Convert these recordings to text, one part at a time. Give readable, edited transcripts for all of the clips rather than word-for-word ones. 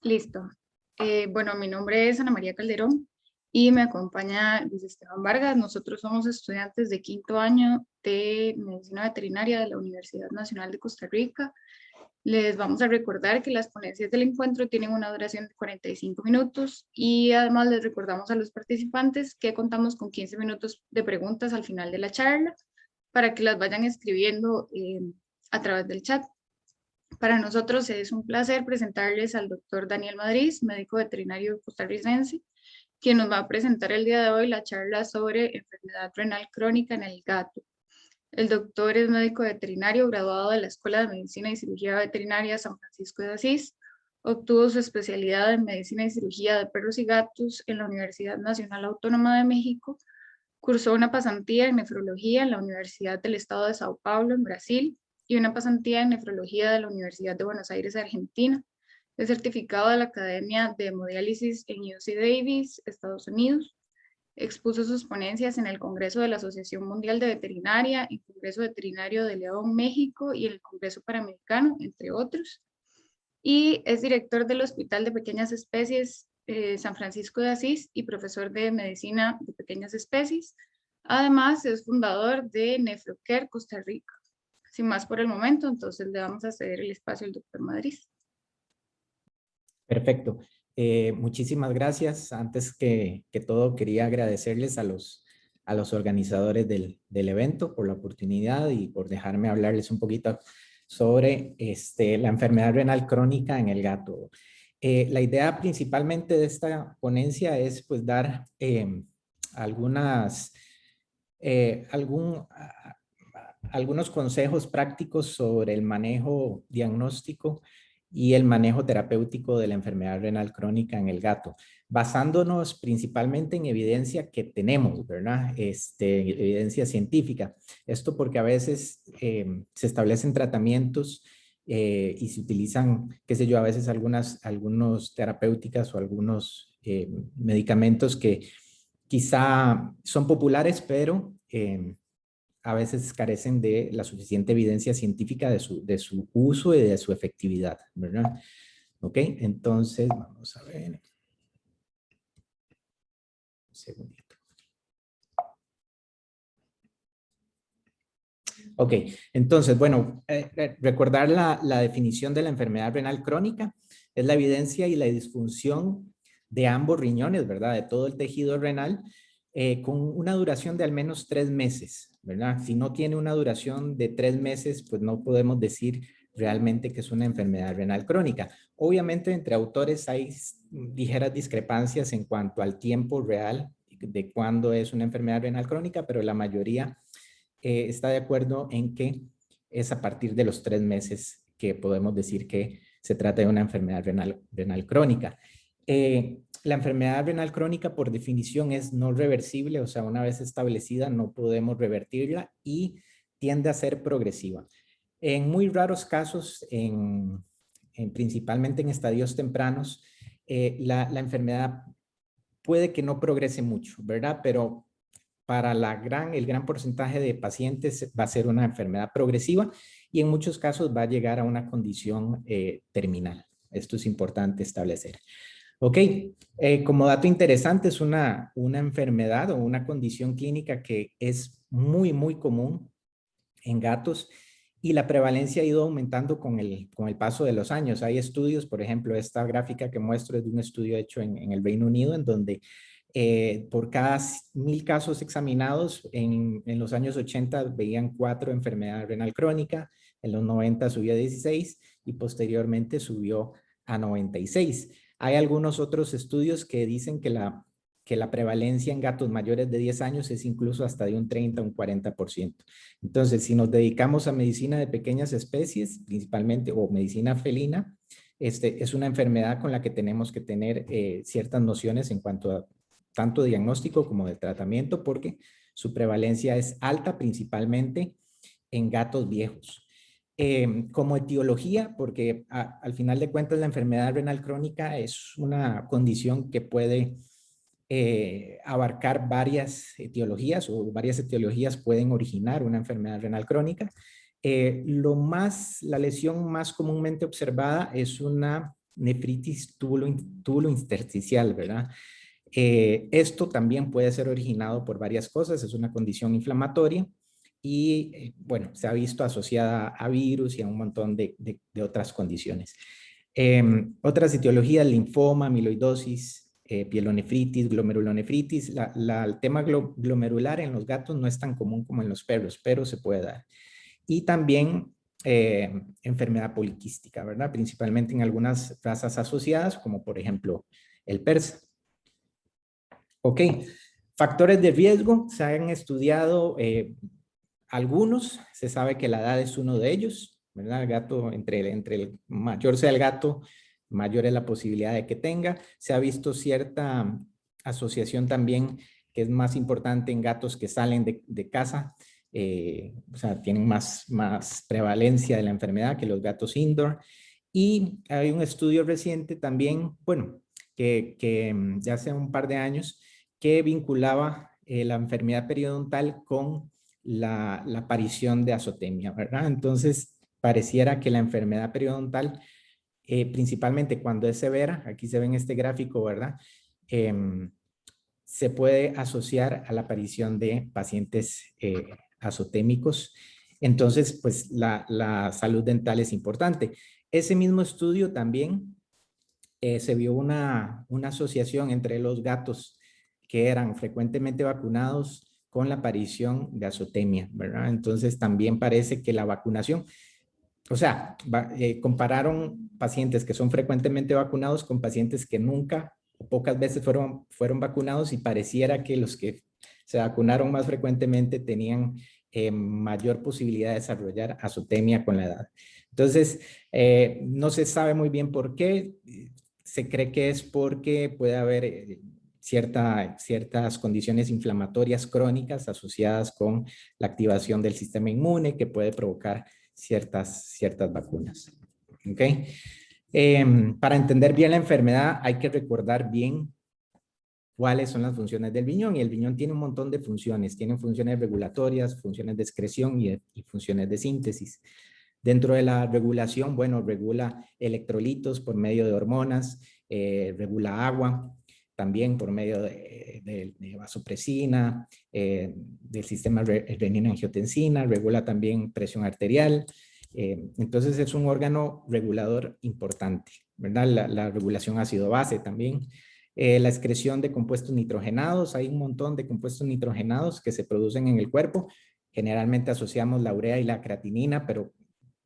Listo. Bueno, mi nombre es Ana María Calderón y me acompaña Luis Esteban Vargas. Nosotros somos estudiantes de quinto año de Medicina Veterinaria de la Universidad Nacional de Costa Rica. Les vamos a recordar que las ponencias del encuentro tienen una duración de 45 minutos y además les recordamos a los participantes que contamos con 15 minutos de preguntas al final de la charla para que las vayan escribiendo a través del chat. Para nosotros es un placer presentarles al doctor Daniel Madrid, médico veterinario costarricense, quien nos va a presentar el día de hoy la charla sobre enfermedad renal crónica en el gato. El doctor es médico veterinario graduado de la Escuela de Medicina y Cirugía Veterinaria San Francisco de Asís. Obtuvo su especialidad en Medicina y Cirugía de Perros y Gatos en la Universidad Nacional Autónoma de México. Cursó una pasantía en nefrología en la Universidad del Estado de Sao Paulo, en Brasil, y una pasantía en nefrología de la Universidad de Buenos Aires, Argentina. Es certificado de la Academia de Hemodiálisis en UC Davis, Estados Unidos. Expuso sus ponencias en el Congreso de la Asociación Mundial de Veterinaria, el Congreso Veterinario de León, México y el Congreso Panamericano, entre otros. Y es director del Hospital de Pequeñas Especies San Francisco de Asís y profesor de Medicina de Pequeñas Especies. Además, es fundador de Nefrocare Costa Rica. Sin más por el momento, entonces le vamos a ceder el espacio al doctor Madrid. Perfecto. Muchísimas gracias. Antes que todo, quería agradecerles a los organizadores del evento por la oportunidad y por dejarme hablarles un poquito sobre la enfermedad renal crónica en el gato. La idea principalmente de esta ponencia es pues dar algunos consejos prácticos sobre el manejo diagnóstico y el manejo terapéutico de la enfermedad renal crónica en el gato, basándonos principalmente en evidencia que tenemos, ¿verdad? Evidencia científica. Esto porque a veces se establecen tratamientos y se utilizan, qué sé yo, a veces algunos terapéuticas o algunos medicamentos que quizá son populares, pero a veces carecen de la suficiente evidencia científica de su uso y de su efectividad, ¿verdad? Ok, entonces vamos a ver. Un segundito. Ok, entonces, bueno, recordar la definición de la enfermedad renal crónica es la evidencia y la disfunción de ambos riñones, ¿verdad? De todo el tejido renal con una duración de al menos 3 meses, ¿verdad? Si no tiene una duración de 3 meses, pues no podemos decir realmente que es una enfermedad renal crónica. Obviamente, entre autores hay ligeras discrepancias en cuanto al tiempo real de cuándo es una enfermedad renal crónica, pero la mayoría está de acuerdo en que es a partir de los 3 meses que podemos decir que se trata de una enfermedad renal crónica. La enfermedad renal crónica por definición es no reversible, o sea, una vez establecida no podemos revertirla y tiende a ser progresiva. En muy raros casos, principalmente en estadios tempranos, la enfermedad puede que no progrese mucho, ¿verdad? Pero para el gran porcentaje de pacientes va a ser una enfermedad progresiva y en muchos casos va a llegar a una condición terminal. Esto es importante establecer. Ok, como dato interesante, es una enfermedad o una condición clínica que es muy común en gatos y la prevalencia ha ido aumentando con el paso de los años. Hay estudios, por ejemplo, esta gráfica que muestro es de un estudio hecho en el Reino Unido, en donde por cada 1000 casos examinados en los años 80 veían 4 enfermedades renal crónica, en los 90 subió a 16 y posteriormente subió a 96. Hay algunos otros estudios que dicen que la prevalencia en gatos mayores de 10 años es incluso hasta de un 30 o un 40%. Entonces, si nos dedicamos a medicina de pequeñas especies, principalmente, o medicina felina, es una enfermedad con la que tenemos que tener ciertas nociones en cuanto a tanto diagnóstico como de tratamiento, porque su prevalencia es alta principalmente en gatos viejos. Como etiología, porque al final de cuentas la enfermedad renal crónica es una condición que puede abarcar varias etiologías o varias etiologías pueden originar una enfermedad renal crónica. La lesión más comúnmente observada es una nefritis túbulo intersticial, ¿verdad? Esto también puede ser originado por varias cosas, es una condición inflamatoria y, bueno, se ha visto asociada a virus y a un montón de otras condiciones. Otras etiologías, linfoma, amiloidosis, pielonefritis, glomerulonefritis. El tema glomerular en los gatos no es tan común como en los perros, pero se puede dar. Y también enfermedad poliquística, ¿verdad? Principalmente en algunas razas asociadas, como por ejemplo el persa. Ok, factores de riesgo, se han estudiado algunos, se sabe que la edad es uno de ellos, ¿verdad? El gato, entre el mayor sea el gato, mayor es la posibilidad de que tenga. Se ha visto cierta asociación también que es más importante en gatos que salen de casa, o sea, tienen más prevalencia de la enfermedad que los gatos indoor. Y hay un estudio reciente también, bueno, que ya hace un par de años, que vinculaba la enfermedad periodontal con la aparición de azotemia, ¿verdad? Entonces, pareciera que la enfermedad periodontal, principalmente cuando es severa, aquí se ve en este gráfico, ¿verdad? Se puede asociar a la aparición de pacientes azotémicos. Entonces, pues la salud dental es importante. Ese mismo estudio también se vio una asociación entre los gatos que eran frecuentemente vacunados con la aparición de azotemia, ¿verdad? Entonces también parece que la vacunación, o sea, compararon pacientes que son frecuentemente vacunados con pacientes que nunca o pocas veces fueron vacunados y pareciera que los que se vacunaron más frecuentemente tenían mayor posibilidad de desarrollar azotemia con la edad. Entonces, no se sabe muy bien por qué. Se cree que es porque puede haber ciertas condiciones inflamatorias crónicas asociadas con la activación del sistema inmune que puede provocar ciertas vacunas. ¿Ok? Para entender bien la enfermedad hay que recordar bien cuáles son las funciones del riñón, y el riñón tiene un montón de funciones, tiene funciones regulatorias, funciones de excreción y funciones de síntesis. Dentro de la regulación, bueno, regula electrolitos por medio de hormonas, regula agua, también por medio de vasopresina, del sistema renina-angiotensina, regula también presión arterial. Entonces es un órgano regulador importante, ¿verdad? La regulación ácido-base también. La excreción de compuestos nitrogenados, hay un montón de compuestos nitrogenados que se producen en el cuerpo. Generalmente asociamos la urea y la creatinina, pero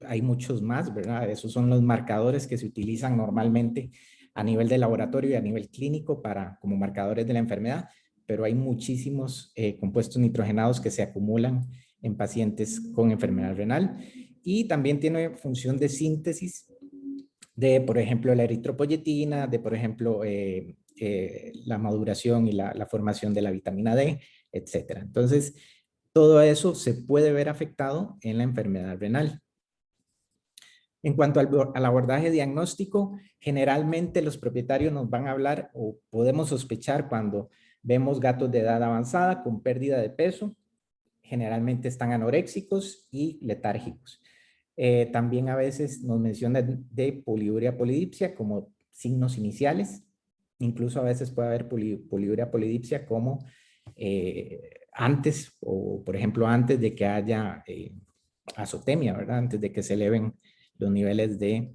hay muchos más, ¿verdad? Esos son los marcadores que se utilizan normalmente a nivel de laboratorio y a nivel clínico como marcadores de la enfermedad, pero hay muchísimos compuestos nitrogenados que se acumulan en pacientes con enfermedad renal, y también tiene función de síntesis de, por ejemplo, la eritropoyetina, de, por ejemplo, la maduración y la formación de la vitamina D, etcétera. Entonces, todo eso se puede ver afectado en la enfermedad renal. En cuanto al abordaje diagnóstico, generalmente los propietarios nos van a hablar, o podemos sospechar cuando vemos gatos de edad avanzada con pérdida de peso, generalmente están anoréxicos y letárgicos. También a veces nos mencionan de poliuria polidipsia como signos iniciales. Incluso a veces puede haber poliuria polidipsia como antes, o por ejemplo antes de que haya azotemia, ¿verdad? Antes de que se eleven los niveles de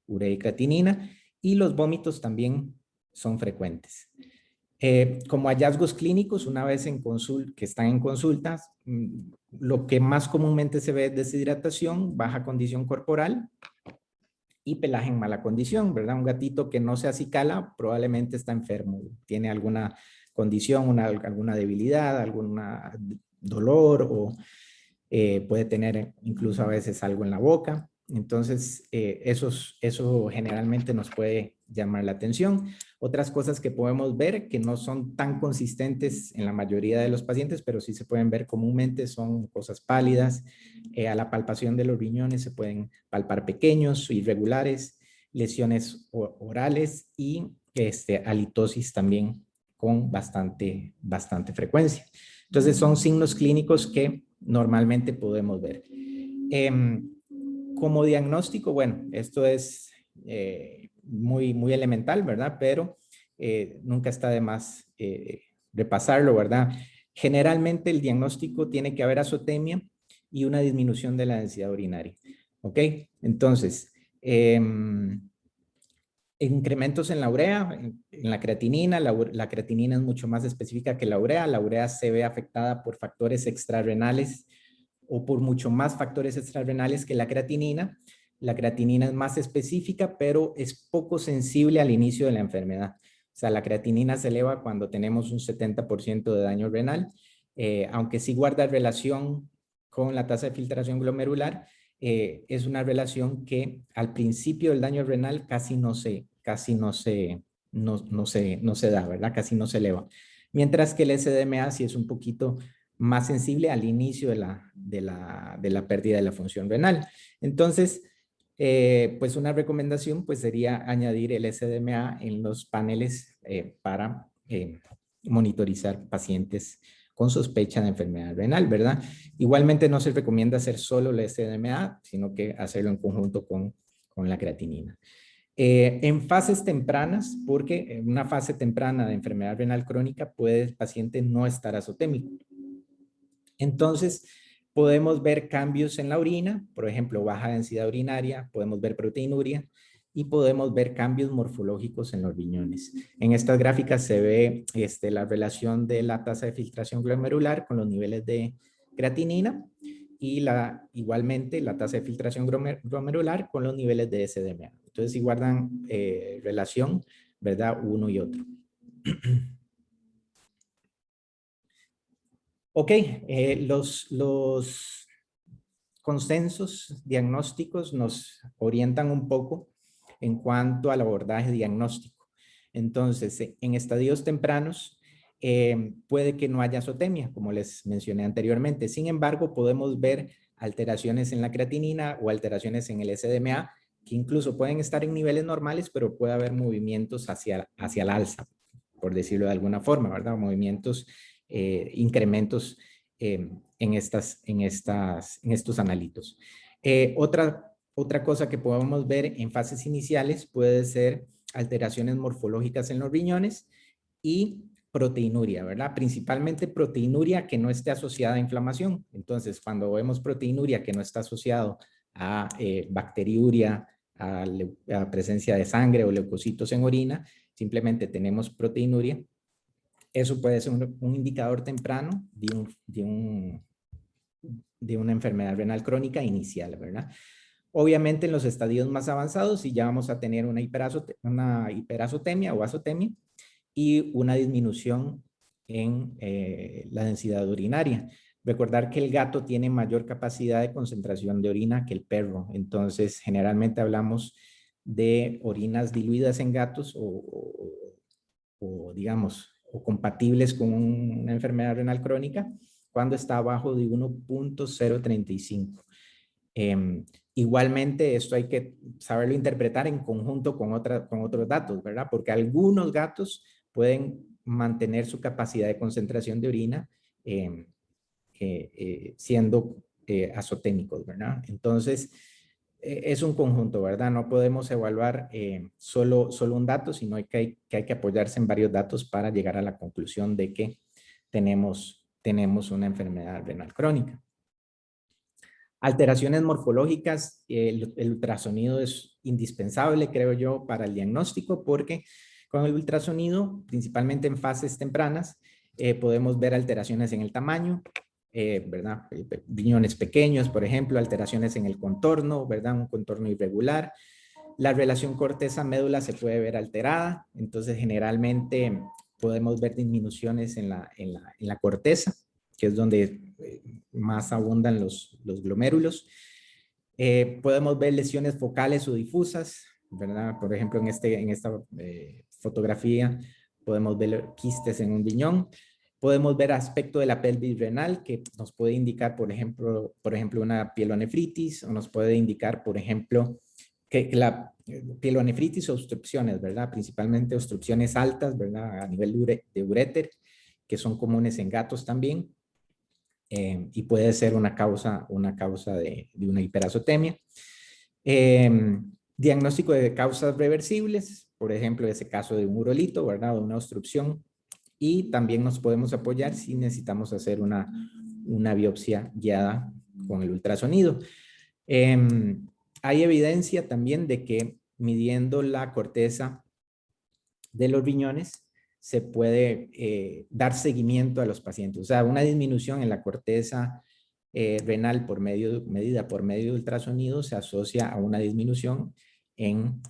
urea y creatinina, y los vómitos también son frecuentes. Como hallazgos clínicos, una vez que están en consultas, lo que más comúnmente se ve es deshidratación, baja condición corporal y pelaje en mala condición, ¿verdad? Un gatito que no se acicala probablemente está enfermo, tiene alguna condición, alguna debilidad, algún dolor, o puede tener incluso a veces algo en la boca. Entonces, eso generalmente nos puede llamar la atención. Otras cosas que podemos ver que no son tan consistentes en la mayoría de los pacientes, pero sí se pueden ver comúnmente, son cosas pálidas. A la palpación de los riñones se pueden palpar pequeños, irregulares, lesiones orales y halitosis también con bastante frecuencia. Entonces, son signos clínicos que normalmente podemos ver. Como diagnóstico, bueno, esto es muy elemental, ¿verdad? Pero nunca está de más repasarlo, ¿verdad? Generalmente el diagnóstico tiene que haber azotemia y una disminución de la densidad urinaria, ¿ok? Entonces, incrementos en la urea, en la creatinina. La creatinina es mucho más específica que la urea. La urea se ve afectada por factores extrarrenales o por mucho más factores extrarrenales que la creatinina. La creatinina es más específica, pero es poco sensible al inicio de la enfermedad. O sea, la creatinina se eleva cuando tenemos un 70% de daño renal, aunque sí guarda relación con la tasa de filtración glomerular. Es una relación que al principio del daño renal casi no se da, ¿verdad? Casi no se eleva. Mientras que el SDMA sí es un poquito más sensible al inicio de la pérdida de la función renal. Entonces, pues una recomendación pues sería añadir el SDMA en los paneles para monitorizar pacientes con sospecha de enfermedad renal, ¿verdad? Igualmente no se recomienda hacer solo el SDMA, sino que hacerlo en conjunto con la creatinina. En fases tempranas, porque en una fase temprana de enfermedad renal crónica puede el paciente no estar azotémico. Entonces, podemos ver cambios en la orina, por ejemplo, baja densidad urinaria, podemos ver proteinuria y podemos ver cambios morfológicos en los riñones. En estas gráficas se ve la relación de la tasa de filtración glomerular con los niveles de creatinina y igualmente la tasa de filtración glomerular con los niveles de SDMA. Entonces, si guardan relación, ¿verdad? Uno y otro. Ok, los consensos diagnósticos nos orientan un poco en cuanto al abordaje diagnóstico. Entonces, en estadios tempranos, puede que no haya azotemia, como les mencioné anteriormente. Sin embargo, podemos ver alteraciones en la creatinina o alteraciones en el SDMA, que incluso pueden estar en niveles normales, pero puede haber movimientos hacia el alza, por decirlo de alguna forma, ¿verdad? Movimientos, incrementos en estos analitos. Otra cosa que podemos ver en fases iniciales puede ser alteraciones morfológicas en los riñones y proteinuria, ¿verdad? Principalmente proteinuria que no esté asociada a inflamación. Entonces, cuando vemos proteinuria que no está asociado a bacteriuria, a presencia de sangre o leucocitos en orina, simplemente tenemos proteinuria. Eso puede ser un indicador temprano de una enfermedad renal crónica inicial, ¿verdad? Obviamente en los estadios más avanzados sí ya vamos a tener una hiperazotemia o azotemia y una disminución en la densidad urinaria. Recordar que el gato tiene mayor capacidad de concentración de orina que el perro, entonces generalmente hablamos de orinas diluidas en gatos o digamos, o compatibles con una enfermedad renal crónica cuando está abajo de 1.035. Igualmente, esto hay que saberlo interpretar en conjunto con otros datos, ¿verdad? Porque algunos gatos pueden mantener su capacidad de concentración de orina siendo azotémicos, ¿verdad? Entonces, es un conjunto, ¿verdad? No podemos evaluar solo un dato, sino que hay que apoyarse en varios datos para llegar a la conclusión de que tenemos una enfermedad renal crónica. Alteraciones morfológicas, el ultrasonido es indispensable, creo yo, para el diagnóstico, porque con el ultrasonido, principalmente en fases tempranas, podemos ver alteraciones en el tamaño, ¿verdad? Riñones pequeños, por ejemplo, alteraciones en el contorno, ¿verdad? Un contorno irregular. La relación corteza-médula se puede ver alterada, entonces generalmente podemos ver disminuciones en la corteza, que es donde más abundan los glomérulos. Podemos ver lesiones focales o difusas, ¿verdad? Por ejemplo, en esta fotografía podemos ver quistes en un riñón. Podemos ver aspecto de la pelvis renal que nos puede indicar, por ejemplo, una pielonefritis, o nos puede indicar, por ejemplo, que la pielonefritis o obstrucciones, ¿verdad? Principalmente obstrucciones altas, ¿verdad? A nivel de uréter, que son comunes en gatos también. Y puede ser una causa de una hiperazotemia. Diagnóstico de causas reversibles, por ejemplo, ese caso de un urolito, ¿verdad? O una obstrucción. Y también nos podemos apoyar si necesitamos hacer una biopsia guiada con el ultrasonido. Hay evidencia también de que midiendo la corteza de los riñones se puede dar seguimiento a los pacientes. O sea, una disminución en la corteza renal medida por medio de ultrasonido se asocia a una disminución en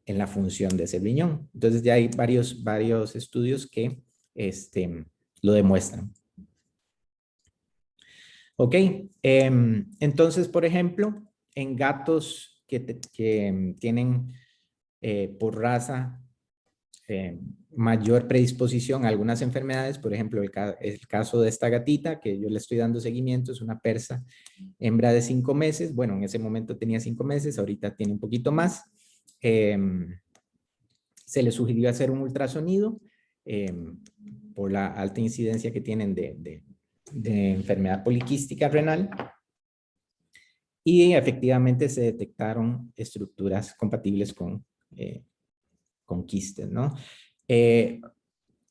la función de ese riñón. Entonces ya hay varios estudios que lo demuestran. Ok, entonces, por ejemplo, en gatos que tienen por raza mayor predisposición a algunas enfermedades, por ejemplo, el caso de esta gatita que yo le estoy dando seguimiento, es una persa hembra de 5 meses, bueno, en ese momento tenía 5 meses, ahorita tiene un poquito más. Se le sugirió hacer un ultrasonido por la alta incidencia que tienen de enfermedad poliquística renal, y efectivamente se detectaron estructuras compatibles con quistes, ¿no?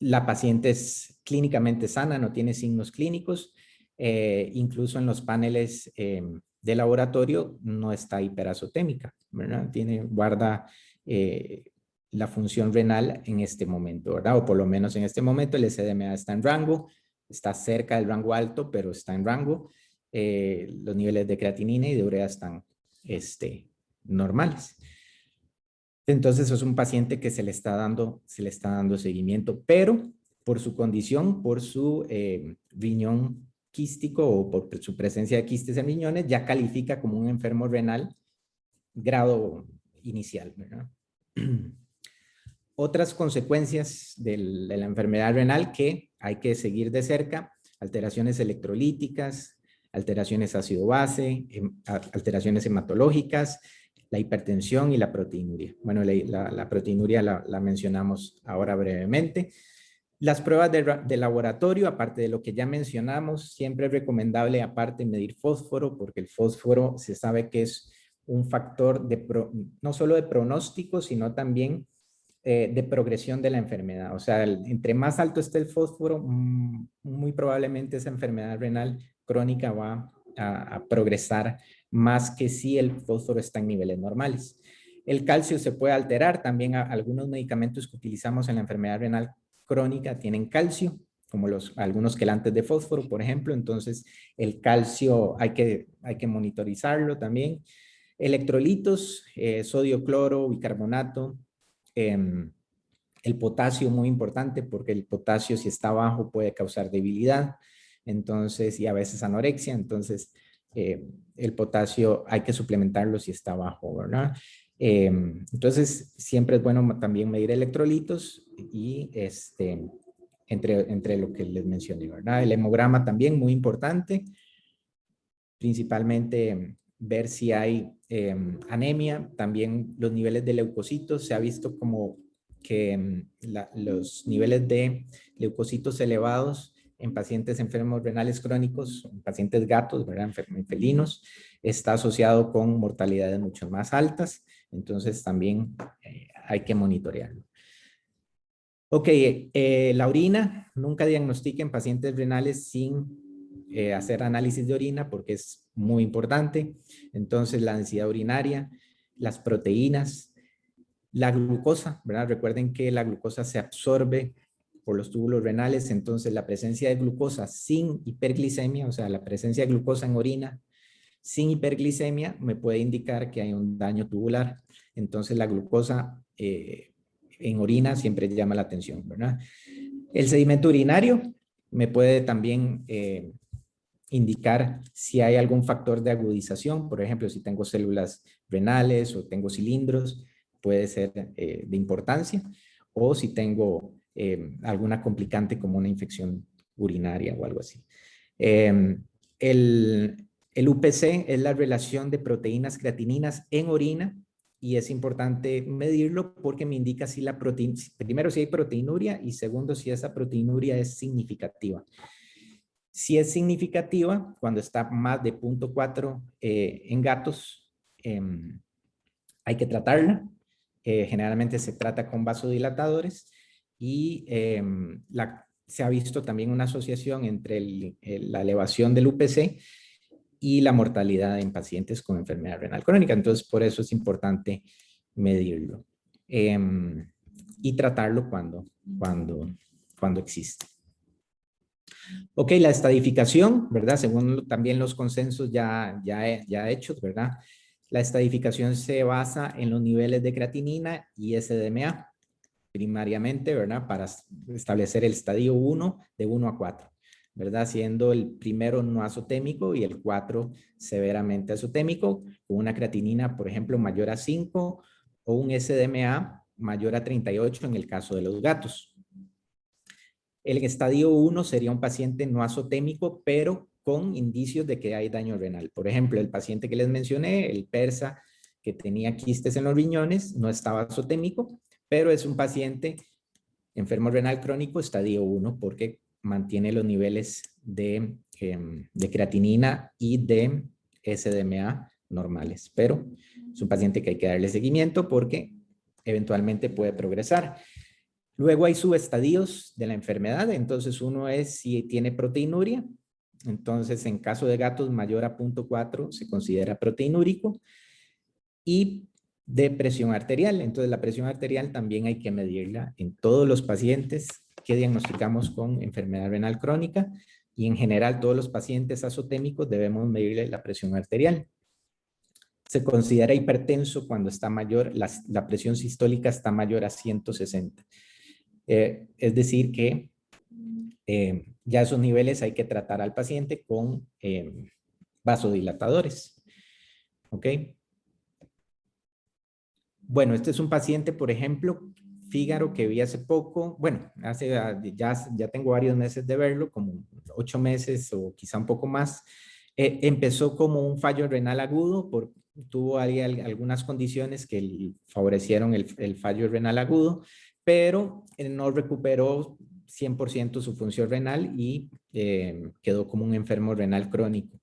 La paciente es clínicamente sana, no tiene signos clínicos, incluso en los paneles de laboratorio no está hiperazotémica, ¿verdad? Guarda la función renal en este momento, ¿verdad? O por lo menos en este momento el SDMA está en rango, está cerca del rango alto, pero está en rango. Los niveles de creatinina y de urea están normales. Entonces es un paciente que se le está dando seguimiento, pero por su condición, por su riñón quístico o por su presencia de quistes en riñones, ya califica como un enfermo renal grado inicial, ¿verdad? Otras consecuencias de la enfermedad renal que hay que seguir de cerca: alteraciones electrolíticas, alteraciones ácido-base, alteraciones hematológicas, la hipertensión y la proteinuria. Bueno, la proteinuria la mencionamos ahora brevemente. Las pruebas de laboratorio, aparte de lo que ya mencionamos, siempre es recomendable aparte medir fósforo, porque el fósforo se sabe que es un factor no solo de pronóstico, sino también de progresión de la enfermedad. O sea, entre más alto esté el fósforo, muy probablemente esa enfermedad renal crónica va a progresar más que si el fósforo está en niveles normales. El calcio se puede alterar, también algunos medicamentos que utilizamos en la enfermedad renal crónica tienen calcio, como algunos quelantes de fósforo, por ejemplo. Entonces, el calcio hay que monitorizarlo también. Electrolitos, sodio, cloro, bicarbonato. El potasio, muy importante, porque el potasio, si está bajo, puede causar debilidad, entonces, y a veces anorexia. Entonces, el potasio hay que suplementarlo si está bajo, ¿verdad? Entonces, siempre es bueno también medir electrolitos y entre lo que les mencioné, ¿verdad? El hemograma también, muy importante, principalmente ver si hay anemia, también los niveles de leucocitos. Se ha visto como que los niveles de leucocitos elevados en pacientes enfermos renales crónicos, en pacientes gatos, ¿verdad? Felinos, está asociado con mortalidades mucho más altas. Entonces también hay que monitorearlo. Ok, la orina, nunca diagnostiquen pacientes renales sin hacer análisis de orina, porque es muy importante. Entonces, la densidad urinaria, las proteínas, la glucosa, ¿verdad? Recuerden que la glucosa se absorbe por los túbulos renales, entonces la presencia de glucosa sin hiperglicemia, o sea, la presencia de glucosa en orina sin hiperglicemia me puede indicar que hay un daño tubular. Entonces, la glucosa en orina siempre llama la atención, ¿verdad? El sedimento urinario me puede también indicar si hay algún factor de agudización. Por ejemplo, si tengo células renales o tengo cilindros, puede ser de importancia. O si tengo alguna complicante como una infección urinaria o algo así. El UPC es la relación de proteínas creatininas en orina, y es importante medirlo porque me indica si la proteína, primero si hay proteinuria, y segundo si esa proteinuria es significativa. Si es significativa, cuando está más de 0.4 en gatos, hay que tratarla. Generalmente se trata con vasodilatadores y se ha visto también una asociación entre la elevación del UPC y la mortalidad en pacientes con enfermedad renal crónica. Entonces, por eso es importante medirlo y tratarlo cuando existe. Ok, la estadificación, ¿verdad? Según también los consensos ya hechos, ¿verdad? La estadificación se basa en los niveles de creatinina y SDMA, primariamente, ¿verdad? Para establecer el estadio 1 de 1 a 4, ¿verdad? Siendo el primero no azotémico y el 4 severamente azotémico, con una creatinina, por ejemplo, mayor a 5 o un SDMA mayor a 38 en el caso de los gatos. El estadio 1 sería un paciente no azotémico, pero con indicios de que hay daño renal. Por ejemplo, el paciente que les mencioné, el persa que tenía quistes en los riñones, no estaba azotémico, pero es un paciente enfermo renal crónico estadio 1 porque mantiene los niveles de creatinina y de SDMA normales. Pero es un paciente que hay que darle seguimiento porque eventualmente puede progresar. Luego hay subestadios de la enfermedad, entonces uno es si tiene proteinuria, entonces en caso de gatos mayor a 0.4 se considera proteinúrico, y de presión arterial, entonces la presión arterial también hay que medirla en todos los pacientes que diagnosticamos con enfermedad renal crónica, y en general todos los pacientes azotémicos debemos medirle la presión arterial. Se considera hipertenso cuando está mayor, la presión sistólica está mayor a 160. Es decir que ya esos niveles hay que tratar al paciente con vasodilatadores. ¿Ok? Bueno, este es un paciente, por ejemplo, Fígaro, que vi hace poco. Bueno, ya tengo varios meses de verlo, como 8 meses o quizá un poco más. Empezó como un fallo renal agudo, tuvo algunas condiciones que favorecieron el fallo renal agudo, pero no recuperó 100% su función renal y quedó como un enfermo renal crónico.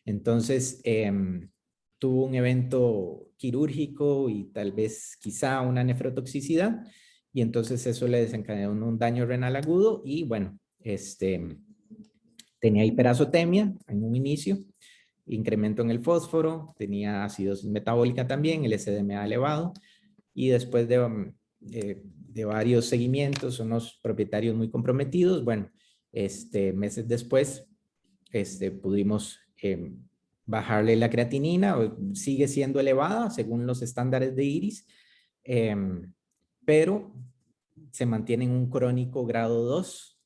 Entonces, tuvo un evento quirúrgico y tal vez quizá una nefrotoxicidad, y entonces eso le desencadenó un daño renal agudo y bueno, tenía hiperazotemia en un inicio, incremento en el fósforo, tenía acidosis metabólica también, el SDMA elevado, y después de varios seguimientos, unos propietarios muy comprometidos, bueno, meses después pudimos bajarle la creatinina, sigue siendo elevada según los estándares de IRIS, pero se mantiene en un crónico grado 2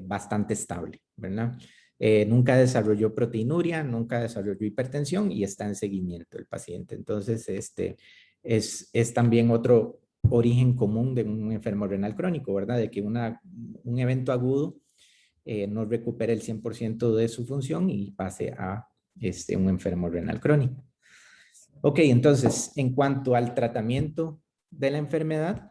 bastante estable, ¿verdad? Nunca desarrolló proteinuria, nunca desarrolló hipertensión y está en seguimiento el paciente. Entonces, es también otro origen común de un enfermo renal crónico, ¿verdad? De que un evento agudo no recupere el 100% de su función y pase a un enfermo renal crónico. Ok, entonces, en cuanto al tratamiento de la enfermedad,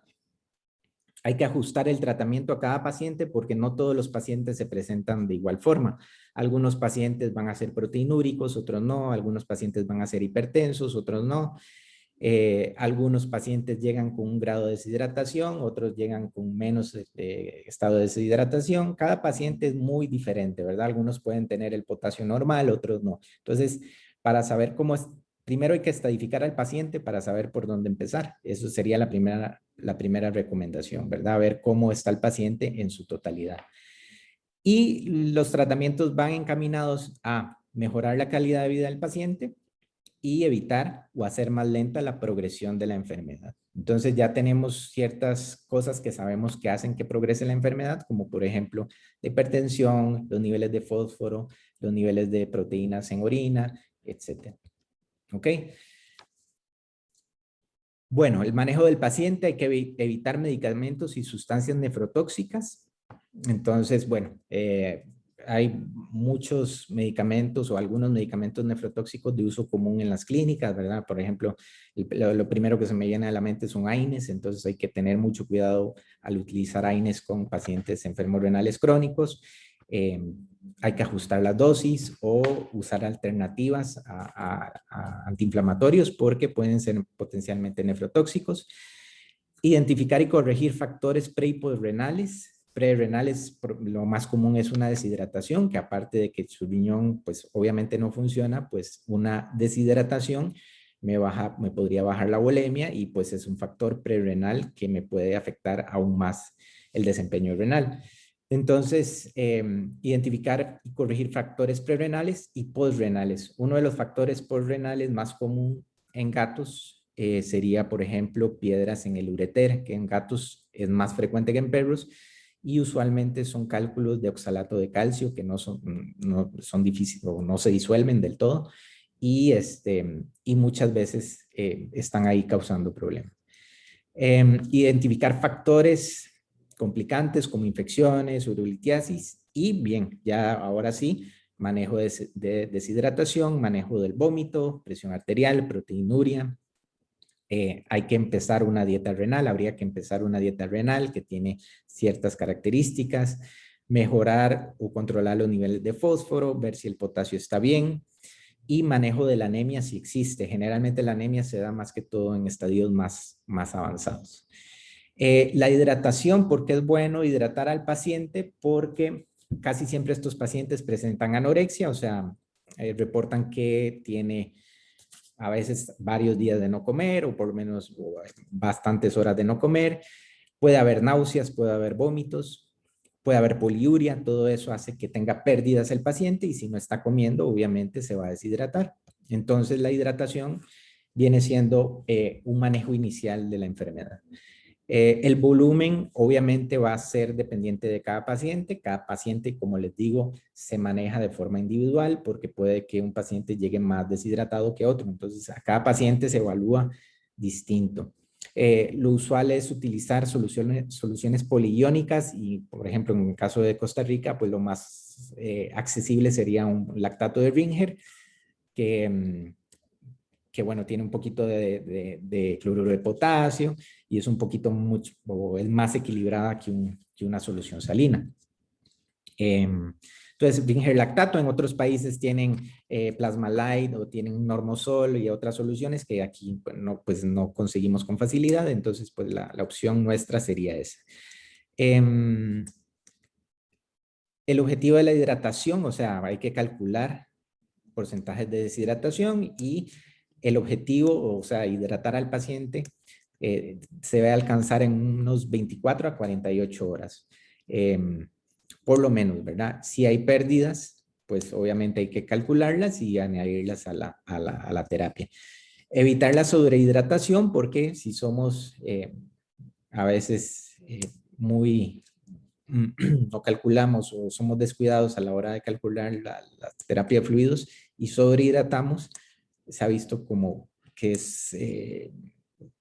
hay que ajustar el tratamiento a cada paciente porque no todos los pacientes se presentan de igual forma. Algunos pacientes van a ser proteinúricos, otros no. Algunos pacientes van a ser hipertensos, otros no. Algunos pacientes llegan con un grado de deshidratación, otros llegan con menos estado de deshidratación. Cada paciente es muy diferente, ¿verdad? Algunos pueden tener el potasio normal, otros no. Entonces, para saber cómo es, primero hay que estadificar al paciente para saber por dónde empezar. Eso sería la primera recomendación, ¿verdad? Ver cómo está el paciente en su totalidad. Y los tratamientos van encaminados a mejorar la calidad de vida del paciente y evitar o hacer más lenta la progresión de la enfermedad. Entonces ya tenemos ciertas cosas que sabemos que hacen que progrese la enfermedad, como por ejemplo la hipertensión, los niveles de fósforo, los niveles de proteínas en orina, etc. ¿Ok? Bueno, el manejo del paciente, hay que evitar medicamentos y sustancias nefrotóxicas. Entonces, bueno, hay muchos medicamentos o algunos medicamentos nefrotóxicos de uso común en las clínicas, ¿verdad? Por ejemplo, lo primero que se me viene a la mente son AINES, entonces hay que tener mucho cuidado al utilizar AINES con pacientes enfermos renales crónicos. hay que ajustar las dosis o usar alternativas a antiinflamatorios porque pueden ser potencialmente nefrotóxicos. Identificar y corregir factores pre- y posrenales. Prerenales, lo más común es una deshidratación, que aparte de que su riñón, pues obviamente no funciona, pues una deshidratación me podría bajar la volemia y pues es un factor prerrenal que me puede afectar aún más el desempeño renal. Entonces, identificar y corregir factores prerrenales y posrenales. Uno de los factores posrenales más común en gatos sería, por ejemplo, piedras en el ureter, que en gatos es más frecuente que en perros, y usualmente son cálculos de oxalato de calcio que no son difíciles o no se disuelven del todo y muchas veces están ahí causando problemas. Identificar factores complicantes como infecciones, urolitiasis y bien, ya ahora sí, manejo de deshidratación, manejo del vómito, presión arterial, proteinuria. Hay que empezar una dieta renal, habría que empezar una dieta renal que tiene ciertas características, mejorar o controlar los niveles de fósforo, ver si el potasio está bien y manejo de la anemia si existe. Generalmente la anemia se da más que todo en estadios más avanzados. La hidratación, ¿por qué es bueno hidratar al paciente? Porque casi siempre estos pacientes presentan anorexia, o sea, reportan que tiene a veces varios días de no comer o por lo menos bastantes horas de no comer. Puede haber náuseas, puede haber vómitos, puede haber poliuria, todo eso hace que tenga pérdidas el paciente y si no está comiendo, obviamente se va a deshidratar. Entonces la hidratación viene siendo un manejo inicial de la enfermedad. El volumen obviamente va a ser dependiente de cada paciente. Cada paciente, como les digo, se maneja de forma individual porque puede que un paciente llegue más deshidratado que otro. Entonces, a cada paciente se evalúa distinto. Lo usual es utilizar soluciones poliiónicas y, por ejemplo, en el caso de Costa Rica, pues lo más accesible sería un lactato de Ringer que bueno, tiene un poquito de cloruro de potasio y es un poquito mucho, o es más equilibrada que una solución salina. Entonces, Ringer lactato en otros países tienen Plasma Light o tienen Normosol y otras soluciones que aquí pues no conseguimos con facilidad, entonces pues la opción nuestra sería esa. El objetivo de la hidratación, o sea, hay que calcular porcentajes de deshidratación y el objetivo, o sea, hidratar al paciente, se debe alcanzar en unos 24 a 48 horas, por lo menos, ¿verdad? Si hay pérdidas, pues obviamente hay que calcularlas y añadirlas a la terapia. Evitar la sobrehidratación porque si somos a veces muy no calculamos o somos descuidados a la hora de calcular la terapia de fluidos y sobrehidratamos, se ha visto como que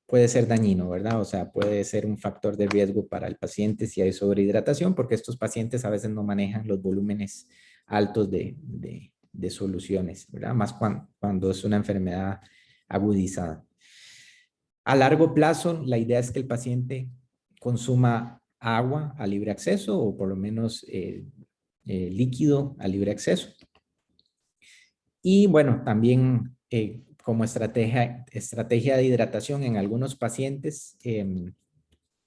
puede ser dañino, ¿verdad? O sea, puede ser un factor de riesgo para el paciente si hay sobrehidratación, porque estos pacientes a veces no manejan los volúmenes altos de soluciones, ¿verdad? Más cuando es una enfermedad agudizada. A largo plazo, la idea es que el paciente consuma agua a libre acceso o por lo menos líquido a libre acceso. Y bueno, también como estrategia de hidratación en algunos pacientes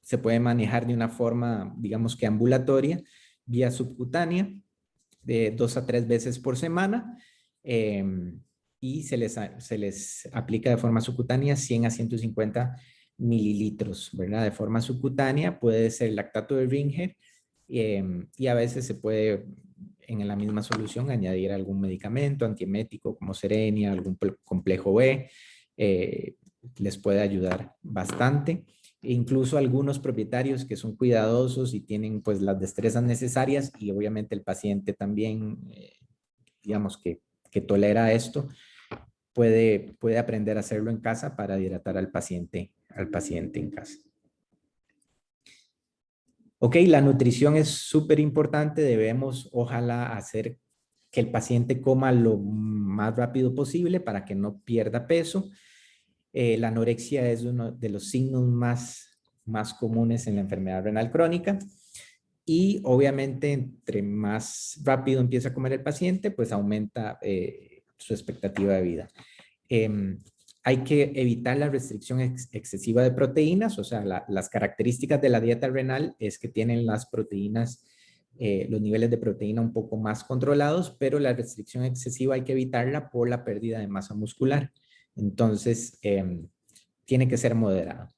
se puede manejar de una forma, digamos que ambulatoria, vía subcutánea, de 2 a 3 veces por semana. Y se les aplica de forma subcutánea 100 a 150 mililitros, ¿verdad? De forma subcutánea puede ser lactato de Ringer y a veces se puede en la misma solución añadir algún medicamento antiemético como Serenia, algún complejo B, les puede ayudar bastante. E incluso algunos propietarios que son cuidadosos y tienen pues las destrezas necesarias y obviamente el paciente también, digamos que tolera esto, puede aprender a hacerlo en casa para hidratar al paciente en casa. Ok, la nutrición es súper importante, debemos ojalá hacer que el paciente coma lo más rápido posible para que no pierda peso. La anorexia es uno de los signos más comunes en la enfermedad renal crónica. Y obviamente entre más rápido empieza a comer el paciente, pues aumenta su expectativa de vida. Hay que evitar la restricción excesiva de proteínas, o sea, las características de la dieta renal es que tienen las proteínas, los niveles de proteína un poco más controlados, pero la restricción excesiva hay que evitarla por la pérdida de masa muscular. Entonces, tiene que ser moderado.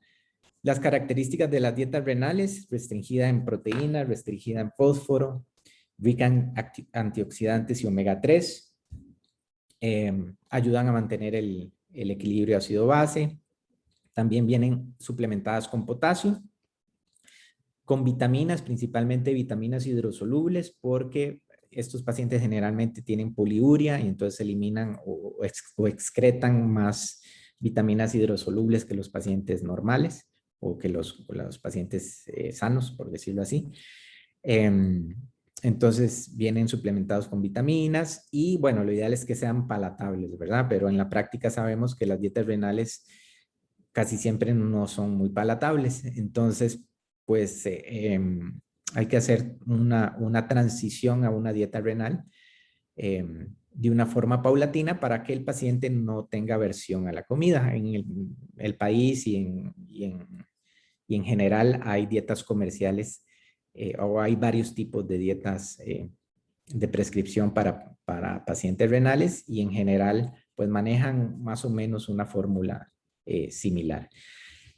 Las características de las dietas renales: restringida en proteína, restringida en fósforo, rica en antioxidantes y omega 3, ayudan a mantener el equilibrio ácido-base. También vienen suplementadas con potasio, con vitaminas, principalmente vitaminas hidrosolubles, porque estos pacientes generalmente tienen poliuria y entonces eliminan o excretan más vitaminas hidrosolubles que los pacientes normales o que los pacientes sanos, por decirlo así. Entonces vienen suplementados con vitaminas y bueno, lo ideal es que sean palatables, ¿verdad? Pero en la práctica sabemos que las dietas renales casi siempre no son muy palatables. Entonces, pues hay que hacer una transición a una dieta renal de una forma paulatina para que el paciente no tenga aversión a la comida. En el país y en general hay dietas comerciales o hay varios tipos de dietas de prescripción para pacientes renales y en general pues manejan más o menos una fórmula similar.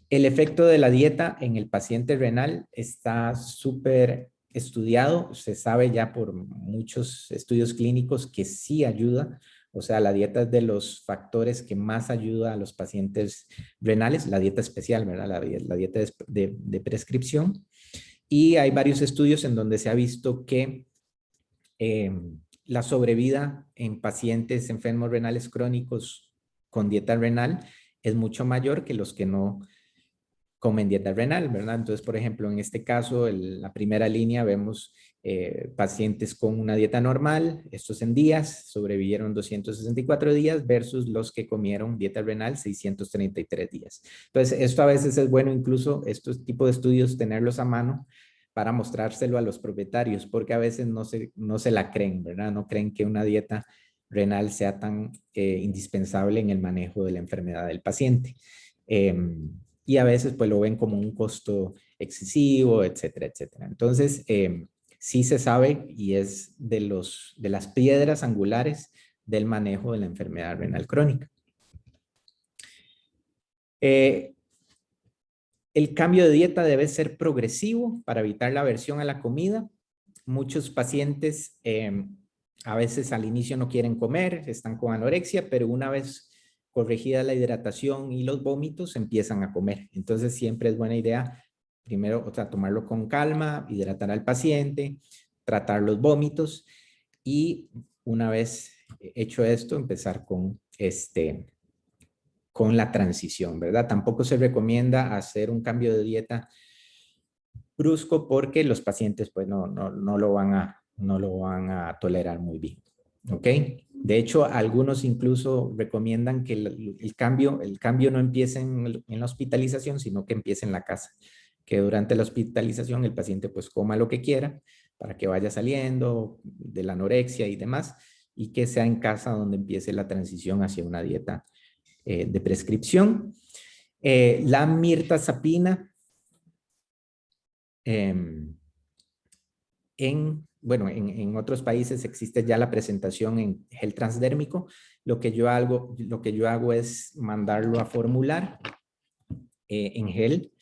El efecto de la dieta en el paciente renal está súper estudiado, se sabe ya por muchos estudios clínicos que sí ayuda, o sea, la dieta es de los factores que más ayuda a los pacientes renales, la dieta especial, ¿verdad? La dieta de prescripción. Y hay varios estudios en donde se ha visto que la sobrevida en pacientes enfermos renales crónicos con dieta renal es mucho mayor que los que no comen dieta renal, ¿verdad? Entonces, por ejemplo, en este caso, la primera línea vemos pacientes con una dieta normal, estos en días, sobrevivieron 264 días versus los que comieron dieta renal 633 días. Entonces, esto a veces es bueno incluso estos tipos de estudios tenerlos a mano para mostrárselo a los propietarios, porque a veces no se la creen, ¿verdad? No creen que una dieta renal sea tan indispensable en el manejo de la enfermedad del paciente. Y a veces pues lo ven como un costo excesivo, etcétera, etcétera. Entonces, sí se sabe y es de las piedras angulares del manejo de la enfermedad renal crónica. El cambio de dieta debe ser progresivo para evitar la aversión a la comida. Muchos pacientes a veces al inicio no quieren comer, están con anorexia, pero una vez corregida la hidratación y los vómitos, empiezan a comer. Entonces siempre es buena idea, primero, o sea, tomarlo con calma, hidratar al paciente, tratar los vómitos y una vez hecho esto, empezar con la transición, ¿verdad? Tampoco se recomienda hacer un cambio de dieta brusco porque los pacientes pues no lo van a tolerar muy bien. ¿Ok? De hecho, algunos incluso recomiendan que el cambio no empiece en la hospitalización, sino que empiece en la casa. Que durante la hospitalización el paciente pues coma lo que quiera para que vaya saliendo de la anorexia y demás, y que sea en casa donde empiece la transición hacia una dieta de prescripción. La mirtazapina en otros países existe ya la presentación en gel transdérmico. Lo que yo hago es mandarlo a formular en gel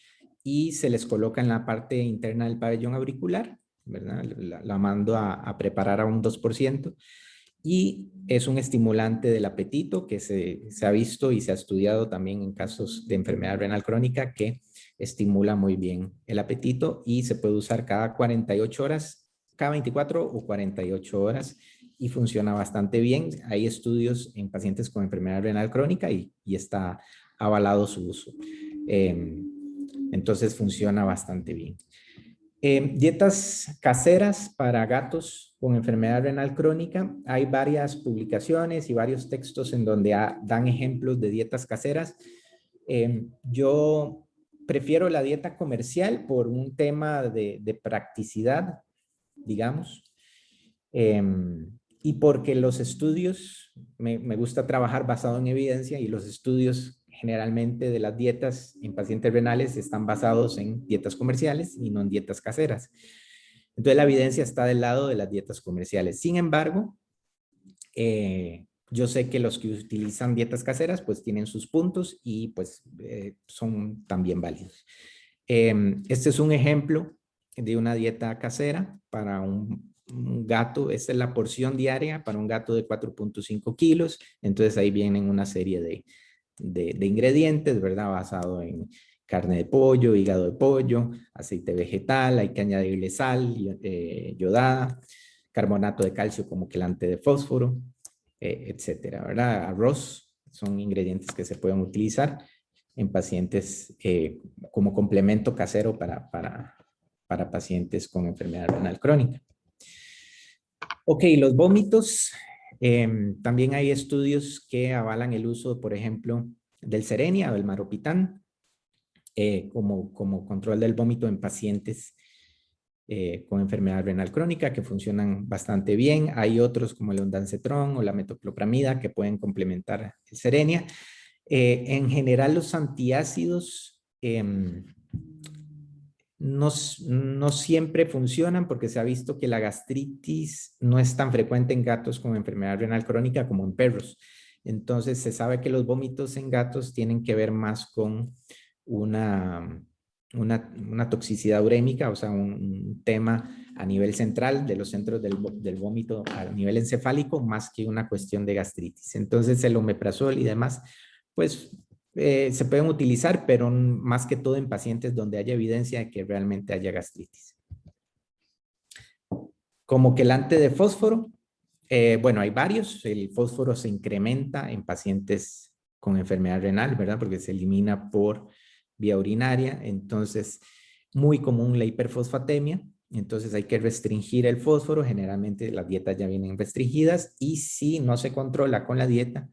y se les coloca en la parte interna del pabellón auricular, ¿verdad? La mando a preparar a un 2%. Y es un estimulante del apetito que se ha visto y se ha estudiado también en casos de enfermedad renal crónica que estimula muy bien el apetito y se puede usar cada 48 horas, cada 24 o 48 horas y funciona bastante bien. Hay estudios en pacientes con enfermedad renal crónica y está avalado su uso. Entonces funciona bastante bien. Dietas caseras para gatos con enfermedad renal crónica. Hay varias publicaciones y varios textos en donde dan ejemplos de dietas caseras. Yo prefiero la dieta comercial por un tema de practicidad, digamos, y porque los estudios, me gusta trabajar basado en evidencia, y los estudios generalmente de las dietas en pacientes renales están basados en dietas comerciales y no en dietas caseras. Entonces la evidencia está del lado de las dietas comerciales. Sin embargo, yo sé que los que utilizan dietas caseras pues tienen sus puntos y pues son también válidos. Este es un ejemplo de una dieta casera para un gato. Esta es la porción diaria para un gato de 4.5 kilos. Entonces ahí vienen una serie de ingredientes, ¿verdad? Basado en carne de pollo, hígado de pollo, aceite vegetal, hay que añadirle sal yodada, carbonato de calcio como quelante de fósforo, etcétera, ¿verdad? Arroz son ingredientes que se pueden utilizar en pacientes como complemento casero para pacientes con enfermedad renal crónica. Ok, los vómitos. También hay estudios que avalan el uso, por ejemplo, del Cerenia o del Maropitán como control del vómito en pacientes con enfermedad renal crónica que funcionan bastante bien. Hay otros como el ondansetron o la metoclopramida que pueden complementar el Cerenia. En general los antiácidos no siempre funcionan porque se ha visto que la gastritis no es tan frecuente en gatos con enfermedad renal crónica como en perros. Entonces se sabe que los vómitos en gatos tienen que ver más con una toxicidad urémica, o sea, un tema a nivel central de los centros del vómito a nivel encefálico, más que una cuestión de gastritis. Entonces el omeprazol y demás, pues se pueden utilizar, pero más que todo en pacientes donde haya evidencia de que realmente haya gastritis. Como quelante de fósforo, bueno, hay varios. El fósforo se incrementa en pacientes con enfermedad renal, ¿verdad? Porque se elimina por vía urinaria. Entonces, muy común la hiperfosfatemia. Entonces hay que restringir el fósforo. Generalmente las dietas ya vienen restringidas y si no se controla con la dieta,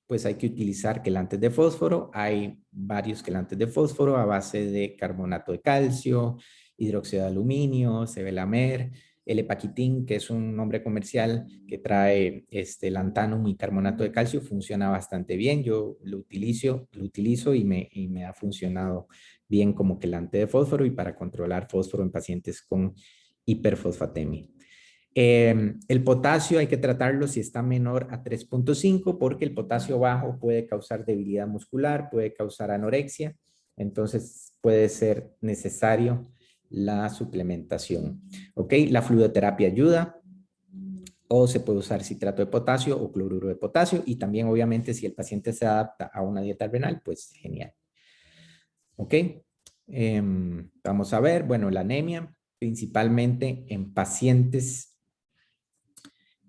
pues hay que utilizar quelantes de fósforo. Hay varios quelantes de fósforo a base de carbonato de calcio, hidróxido de aluminio, sevelamer, el epaquitín, que es un nombre comercial que trae lantanum y carbonato de calcio, funciona bastante bien. Yo lo utilizo y me ha funcionado bien como quelante de fósforo y para controlar fósforo en pacientes con hiperfosfatemia. El potasio hay que tratarlo si está menor a 3.5 porque el potasio bajo puede causar debilidad muscular, puede causar anorexia, entonces puede ser necesario la suplementación. ¿Ok? La fluidoterapia ayuda o se puede usar citrato de potasio o cloruro de potasio y también obviamente si el paciente se adapta a una dieta renal, pues genial. ¿Ok? Vamos a ver, bueno, la anemia principalmente en pacientes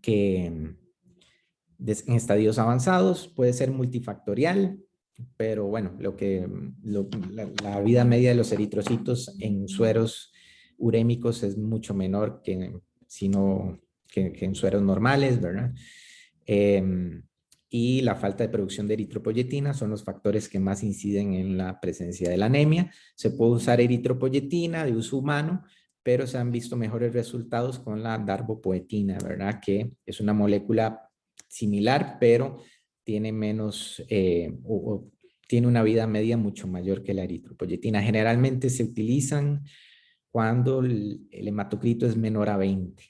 que en estadios avanzados puede ser multifactorial, pero bueno, la vida media de los eritrocitos en sueros urémicos es mucho menor que en sueros normales, ¿verdad? Y la falta de producción de eritropoyetina son los factores que más inciden en la presencia de la anemia. Se puede usar eritropoyetina de uso humano, pero se han visto mejores resultados con la darbepoetina, ¿verdad? Que es una molécula similar, pero tiene menos, tiene una vida media mucho mayor que la eritropoyetina. Generalmente se utilizan cuando el hematocrito es menor a 20.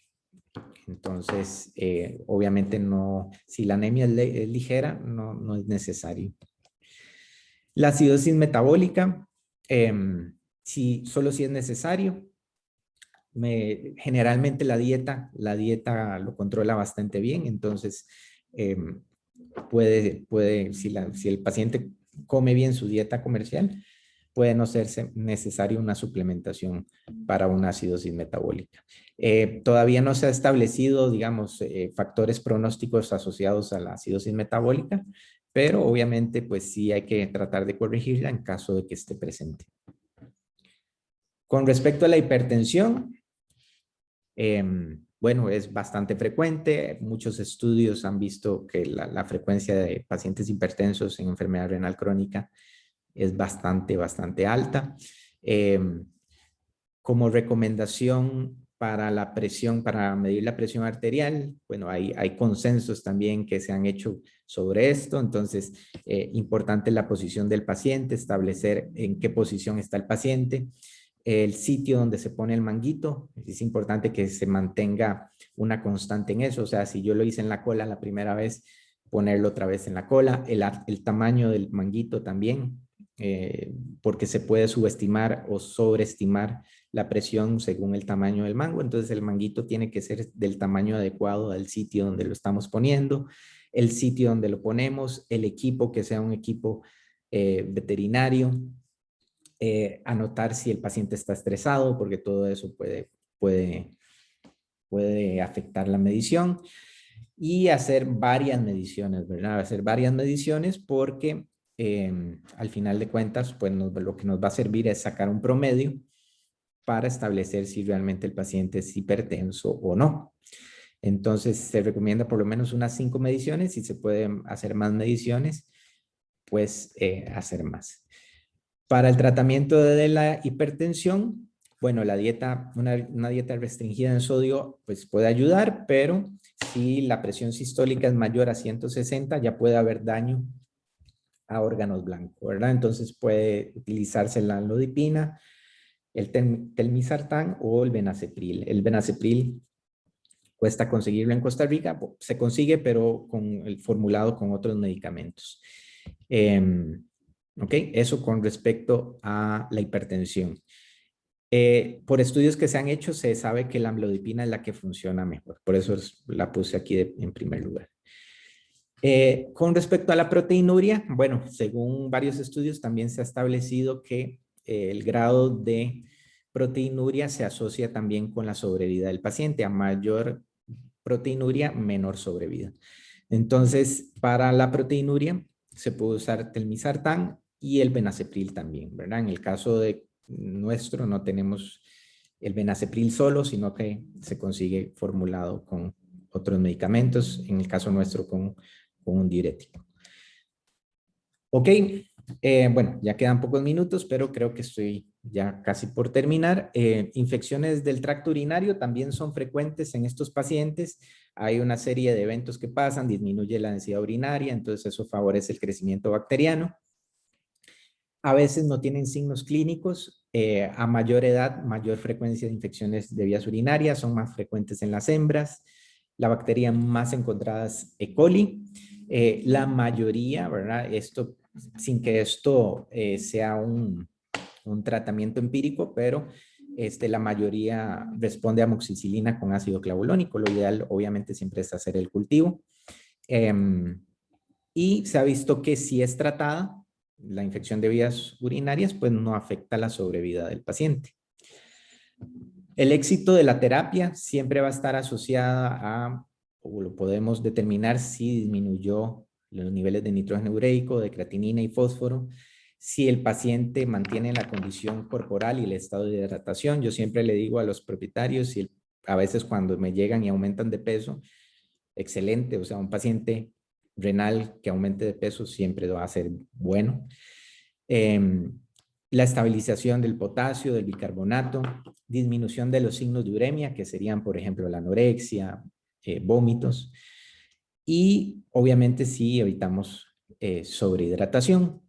Entonces, obviamente no, si la anemia es ligera, no es necesario. La acidosis metabólica, solo si es necesario. Generalmente la dieta lo controla bastante bien, entonces si el paciente come bien su dieta comercial, puede no ser necesaria una suplementación para una acidosis metabólica. Todavía no se ha establecido, digamos, factores pronósticos asociados a la acidosis metabólica, pero obviamente pues sí hay que tratar de corregirla en caso de que esté presente. Con respecto a la hipertensión, bueno, es bastante frecuente. Muchos estudios han visto que la frecuencia de pacientes hipertensos en enfermedad renal crónica es bastante alta. Como recomendación para la presión, para medir la presión arterial, bueno, hay consensos también que se han hecho sobre esto, entonces, importante la posición del paciente, establecer en qué posición está el paciente, el sitio donde se pone el manguito, es importante que se mantenga una constante en eso, o sea, si yo lo hice en la cola la primera vez, ponerlo otra vez en la cola, el tamaño del manguito también, porque se puede subestimar o sobreestimar la presión según el tamaño del mango, entonces el manguito tiene que ser del tamaño adecuado al sitio donde lo estamos poniendo, el sitio donde lo ponemos, el equipo que sea un equipo veterinario, anotar si el paciente está estresado, porque todo eso puede afectar la medición, y hacer varias mediciones, ¿verdad? Hacer varias mediciones porque al final de cuentas, pues lo que nos va a servir es sacar un promedio para establecer si realmente el paciente es hipertenso o no. Entonces, se recomienda por lo menos unas 5 mediciones. Si se pueden hacer más mediciones, pues hacer más. Para el tratamiento de la hipertensión, bueno, la dieta, una dieta restringida en sodio, pues puede ayudar, pero si la presión sistólica es mayor a 160, ya puede haber daño a órganos blancos, ¿verdad? Entonces puede utilizarse la amlodipina, el telmisartán o el benacepril. El benacepril cuesta conseguirlo en Costa Rica, se consigue, pero formulado con otros medicamentos. ¿Ok? Eso con respecto a la hipertensión. Por estudios que se han hecho, se sabe que la amlodipina es la que funciona mejor. Por eso la puse aquí en primer lugar. Con respecto a la proteinuria, bueno, según varios estudios también se ha establecido que el grado de proteinuria se asocia también con la sobrevida del paciente. A mayor proteinuria, menor sobrevida. Entonces, para la proteinuria se puede usar telmisartán y el benacepril también, ¿verdad? En el caso de nuestro no tenemos el benacepril solo, sino que se consigue formulado con otros medicamentos, en el caso nuestro con un diurético. Ok, bueno, ya quedan pocos minutos, pero creo que estoy ya casi por terminar. Infecciones del tracto urinario también son frecuentes en estos pacientes. Hay una serie de eventos que pasan, disminuye la densidad urinaria, entonces eso favorece el crecimiento bacteriano. A veces no tienen signos clínicos. A mayor edad, mayor frecuencia de infecciones de vías urinarias, son más frecuentes en las hembras. La bacteria más encontrada es E. coli. La mayoría, ¿verdad? Esto, sin que esto sea un tratamiento empírico, pero la mayoría responde a amoxicilina con ácido clavulónico. Lo ideal, obviamente, siempre es hacer el cultivo. Y se ha visto que si es tratada, la infección de vías urinarias, pues no afecta la sobrevida del paciente. El éxito de la terapia siempre va a estar asociada a, o lo podemos determinar si disminuyó los niveles de nitrógeno ureico, de creatinina y fósforo, si el paciente mantiene la condición corporal y el estado de hidratación. Yo siempre le digo a los propietarios, y a veces cuando me llegan y aumentan de peso, excelente, o sea, un paciente renal que aumente de peso siempre va a ser bueno. La estabilización del potasio, del bicarbonato, disminución de los signos de uremia, que serían, por ejemplo, la anorexia, vómitos, y obviamente si evitamos sobrehidratación.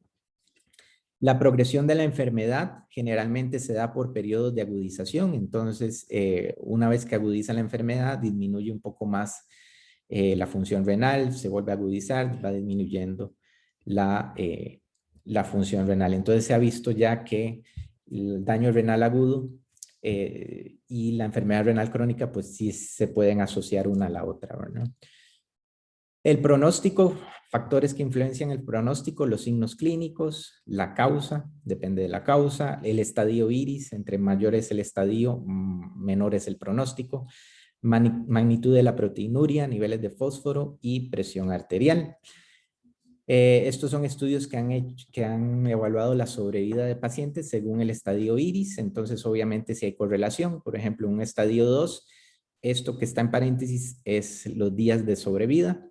La progresión de la enfermedad generalmente se da por periodos de agudización, entonces una vez que agudiza la enfermedad disminuye un poco más la función renal, se vuelve a agudizar, va disminuyendo la función renal. Entonces se ha visto ya que el daño renal agudo y la enfermedad renal crónica pues sí se pueden asociar una a la otra, ¿verdad? El pronóstico, factores que influencian el pronóstico, los signos clínicos, la causa, depende de la causa, el estadio iris, entre mayor es el estadio, menor es el pronóstico, magnitud de la proteinuria, niveles de fósforo y presión arterial. Estos son estudios que han evaluado la sobrevida de pacientes según el estadio iris, entonces obviamente si hay correlación, por ejemplo un estadio 2, esto que está en paréntesis es los días de sobrevida,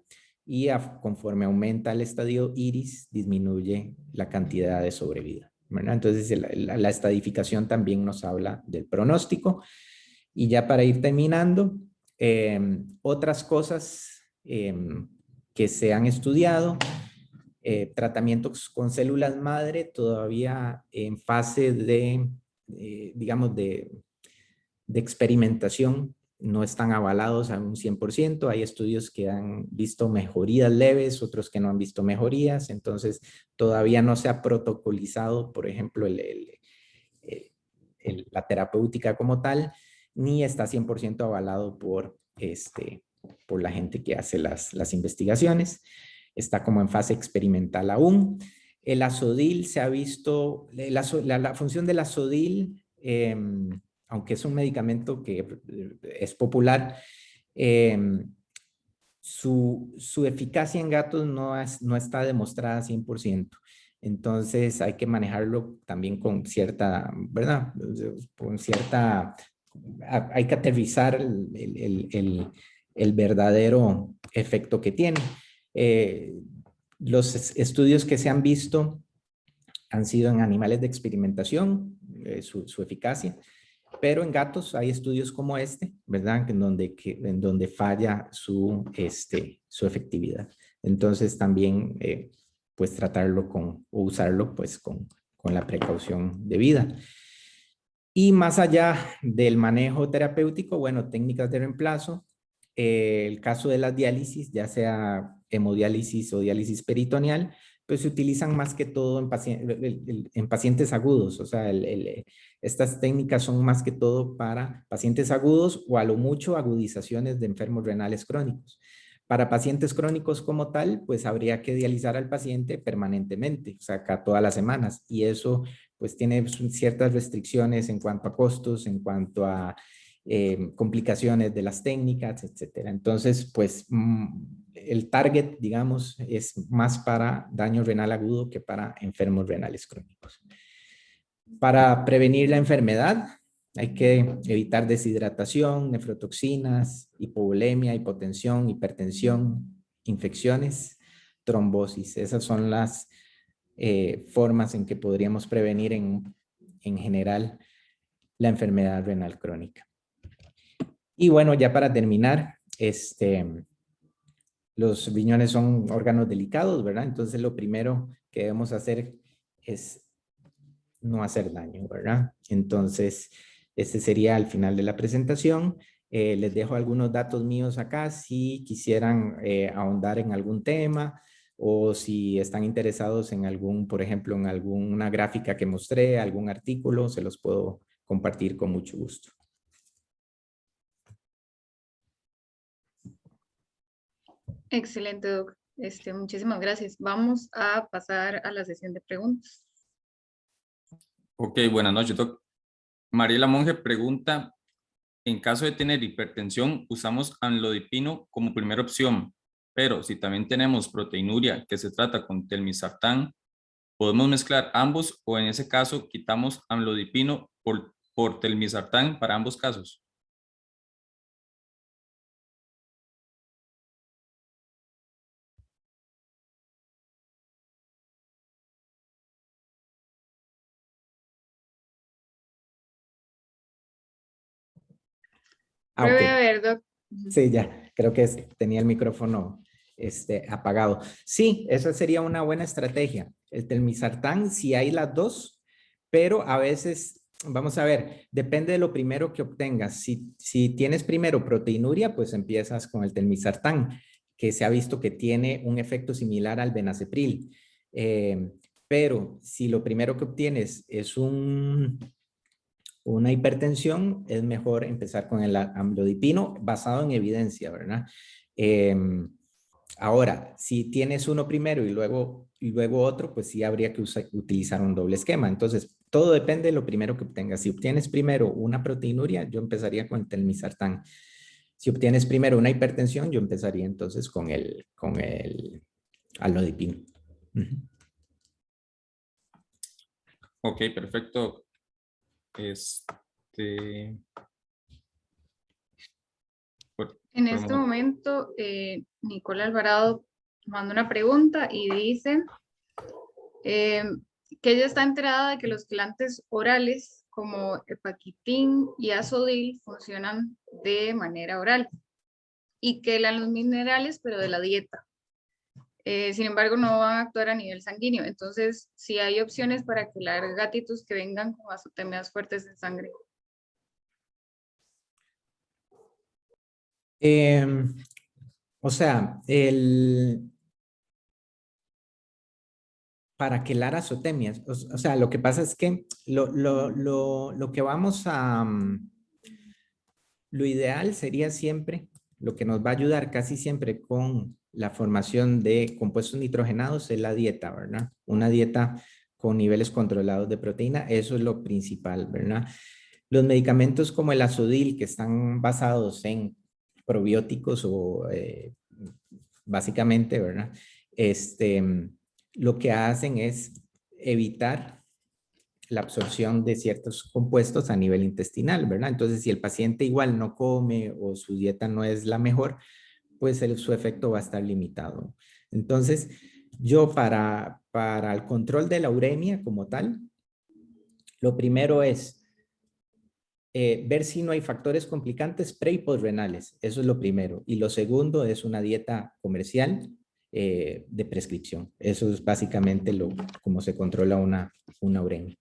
y conforme aumenta el estadio iris, disminuye la cantidad de sobrevida, ¿verdad? Entonces, la estadificación también nos habla del pronóstico. Y ya para ir terminando, otras cosas que se han estudiado, tratamientos con células madre todavía en fase de, digamos, de experimentación, no están avalados a un 100%, hay estudios que han visto mejorías leves, otros que no han visto mejorías, entonces todavía no se ha protocolizado, por ejemplo, la terapéutica como tal, ni está 100% avalado por la gente que hace las investigaciones, está como en fase experimental aún. El azodil se ha visto, la función del azodil, aunque es un medicamento que es popular, su eficacia en gatos no está demostrada 100%. Entonces hay que manejarlo también con cierta, ¿verdad? Con cierta, hay que aterrizar el verdadero efecto que tiene. Los estudios que se han visto han sido en animales de experimentación, su eficacia, pero en gatos hay estudios como este, ¿verdad? En donde falla su efectividad. Entonces también, pues tratarlo o usarlo pues con la precaución debida. Y más allá del manejo terapéutico, bueno, técnicas de reemplazo, el caso de la diálisis, ya sea hemodiálisis o diálisis peritoneal, pues se utilizan más que todo en pacientes agudos, o sea, estas técnicas son más que todo para pacientes agudos o a lo mucho agudizaciones de enfermos renales crónicos. Para pacientes crónicos como tal, pues habría que dializar al paciente permanentemente, o sea, cada todas las semanas, y eso pues tiene ciertas restricciones en cuanto a costos, en cuanto a complicaciones de las técnicas, etcétera. Entonces, pues el target, digamos, es más para daño renal agudo que para enfermos renales crónicos. Para prevenir la enfermedad, hay que evitar deshidratación, nefrotoxinas, hipovolemia, hipotensión, hipertensión, infecciones, trombosis. Esas son las formas en que podríamos prevenir en general la enfermedad renal crónica. Y bueno, ya para terminar, los riñones son órganos delicados, ¿verdad? Entonces lo primero que debemos hacer es no hacer daño, ¿verdad? Entonces, este sería el final de la presentación. Les dejo algunos datos míos acá si quisieran ahondar en algún tema o si están interesados en algún, por ejemplo, en alguna gráfica que mostré, algún artículo, se los puedo compartir con mucho gusto. Excelente, Doc. Muchísimas gracias. Vamos a pasar a la sesión de preguntas. Ok, buenas noches, doc. Mariela Monge pregunta, en caso de tener hipertensión, usamos amlodipino como primera opción, pero si también tenemos proteinuria que se trata con telmisartán, ¿podemos mezclar ambos o en ese caso quitamos amlodipino por telmisartán para ambos casos? Pruebe Ok. a ver, Doc. Sí, ya, creo que tenía el micrófono apagado. Sí, esa sería una buena estrategia. El telmisartán, si hay las dos, pero a veces, vamos a ver, depende de lo primero que obtengas. Si tienes primero proteinuria, pues empiezas con el telmisartán, que se ha visto que tiene un efecto similar al benacepril. Pero si lo primero que obtienes es una hipertensión, es mejor empezar con el amlodipino basado en evidencia, ¿verdad? Ahora, si tienes uno primero y luego otro, pues sí habría que utilizar un doble esquema. Entonces, todo depende de lo primero que obtengas. Si obtienes primero una proteinuria, yo empezaría con el telmisartán. Si obtienes primero una hipertensión, yo empezaría entonces con el amlodipino. Ok, perfecto. Este, En este podemos- momento, Nicole Alvarado manda una pregunta y dice que ella está enterada de que los quelantes orales como epaquitín y azodil funcionan de manera oral y que los minerales, pero de la dieta. Sin embargo, no van a actuar a nivel sanguíneo. Entonces, si hay opciones para quelar gatitos que vengan con azotemias fuertes en sangre. O sea, para quelar azotemias, o sea, lo que pasa es que lo que vamos a... lo ideal sería siempre, lo que nos va a ayudar casi siempre con la formación de compuestos nitrogenados es la dieta, ¿verdad? Una dieta con niveles controlados de proteína, eso es lo principal, ¿verdad? Los medicamentos como el azodil, que están basados en probióticos o básicamente, ¿verdad? Lo que hacen es evitar la absorción de ciertos compuestos a nivel intestinal, ¿verdad? Entonces, si el paciente igual no come o su dieta no es la mejor, pues su efecto va a estar limitado. Entonces, yo para el control de la uremia como tal, lo primero es ver si no hay factores complicantes pre y postrenales. Eso es lo primero. Y lo segundo es una dieta comercial de prescripción. Eso es básicamente cómo se controla una uremia.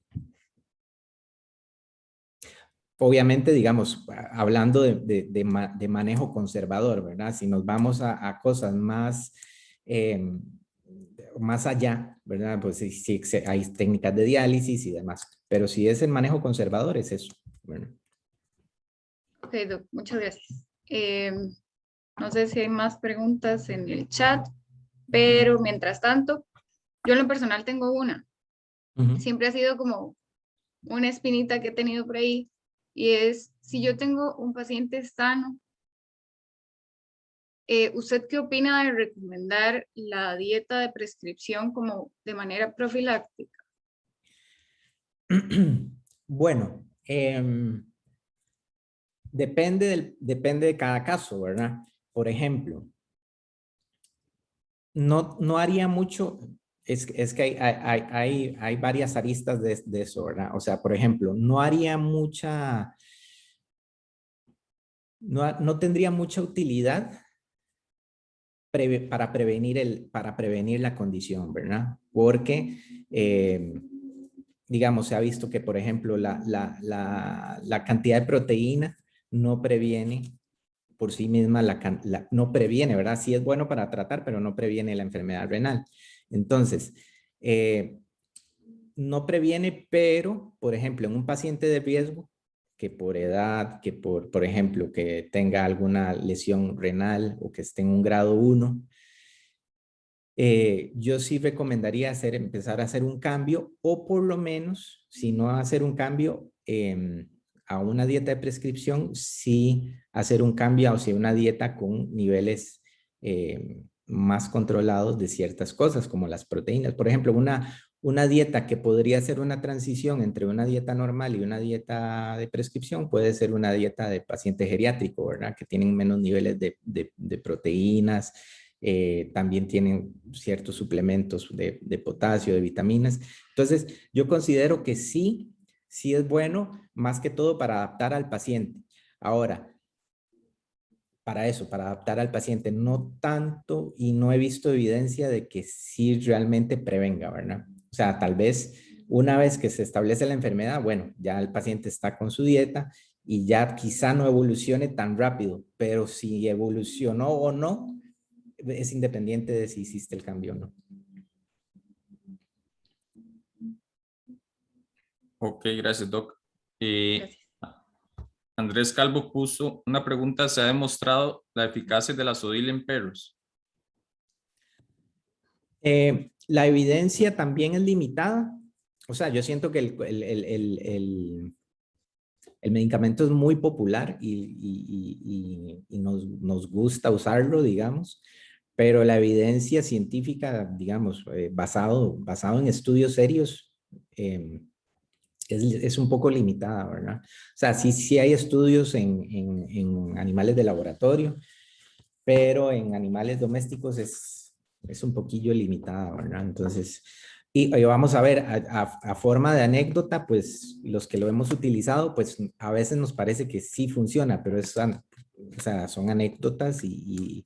Obviamente, digamos, hablando de manejo conservador, ¿verdad? Si nos vamos a cosas más, más allá, ¿verdad? Pues sí, hay técnicas de diálisis y demás. Pero si es el manejo conservador, es eso. Bueno. Ok, Doc, muchas gracias. No sé si hay más preguntas en el chat, pero mientras tanto, yo en lo personal tengo una. Siempre ha sido como una espinita que he tenido por ahí, y es, si yo tengo un paciente sano, ¿usted qué opina de recomendar la dieta de prescripción como de manera profiláctica? Bueno, depende de cada caso, ¿verdad? Por ejemplo, no haría mucho, es que hay varias aristas de eso, ¿verdad? O sea, por ejemplo, no haría mucha, no tendría mucha utilidad para prevenir la condición, ¿verdad? Porque, digamos, se ha visto que, por ejemplo, la cantidad de proteína no previene por sí misma, no previene, ¿verdad? Sí es bueno para tratar, pero no previene la enfermedad renal. Entonces, no previene, pero, por ejemplo, en un paciente de riesgo, que por edad, que por ejemplo, que tenga alguna lesión renal o que esté en un grado 1, yo sí recomendaría empezar a hacer un cambio, o por lo menos, si no hacer un cambio a una dieta de prescripción, sí hacer un cambio hacia una dieta con niveles más controlados de ciertas cosas, como las proteínas. Por ejemplo, una dieta que podría ser una transición entre una dieta normal y una dieta de prescripción puede ser una dieta de paciente geriátrico, ¿verdad? Que tienen menos niveles de proteínas, también tienen ciertos suplementos de potasio, de vitaminas. Entonces, yo considero que sí es bueno, más que todo para adaptar al paciente. Ahora, para eso, para adaptar al paciente, no tanto, y no he visto evidencia de que sí realmente prevenga, ¿verdad? O sea, tal vez una vez que se establece la enfermedad, bueno, ya el paciente está con su dieta y ya quizá no evolucione tan rápido, pero si evolucionó o no, es independiente de si hiciste el cambio o no. Ok, gracias, Doc. Gracias. Andrés Calvo puso una pregunta: ¿se ha demostrado la eficacia de la azodil en perros? La evidencia también es limitada. O sea, yo siento que el medicamento es muy popular y nos gusta usarlo, digamos, pero la evidencia científica, digamos, basado en estudios serios, es un poco limitada, ¿verdad? O sea, sí hay estudios en animales de laboratorio, pero en animales domésticos es es un poquillo limitada, ¿verdad? Entonces, y vamos a ver, a forma de anécdota, pues los que lo hemos utilizado, pues a veces nos parece que sí funciona, pero o sea, son anécdotas y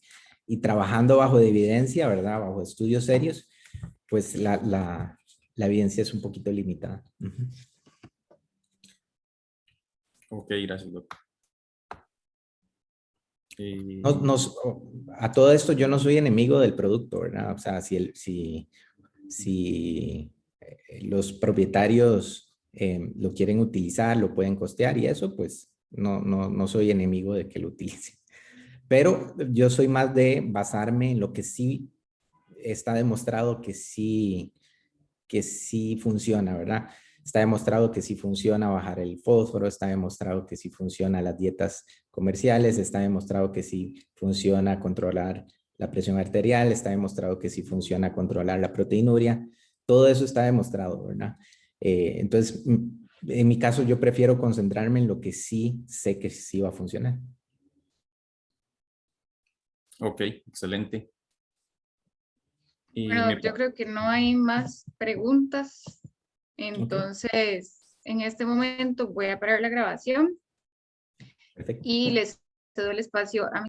trabajando bajo de evidencia, ¿verdad? Bajo estudios serios, pues la evidencia es un poquito limitada. Uh-huh. Ok, gracias, doctor. A todo esto yo no soy enemigo del producto, ¿verdad? O sea, si los propietarios lo quieren utilizar, lo pueden costear y eso, pues no soy enemigo de que lo utilicen. Pero yo soy más de basarme en lo que sí está demostrado que sí funciona, ¿verdad? Está demostrado que sí funciona bajar el fósforo, está demostrado que sí funciona las dietas comerciales, está demostrado que sí funciona controlar la presión arterial, está demostrado que sí funciona controlar la proteinuria, todo eso está demostrado, ¿verdad? Entonces, en mi caso yo prefiero concentrarme en lo que sí sé que sí va a funcionar. Ok, excelente. Bueno, yo creo que no hay más preguntas. Entonces, en este momento voy a parar la grabación. Perfecto. Y les cedo el espacio a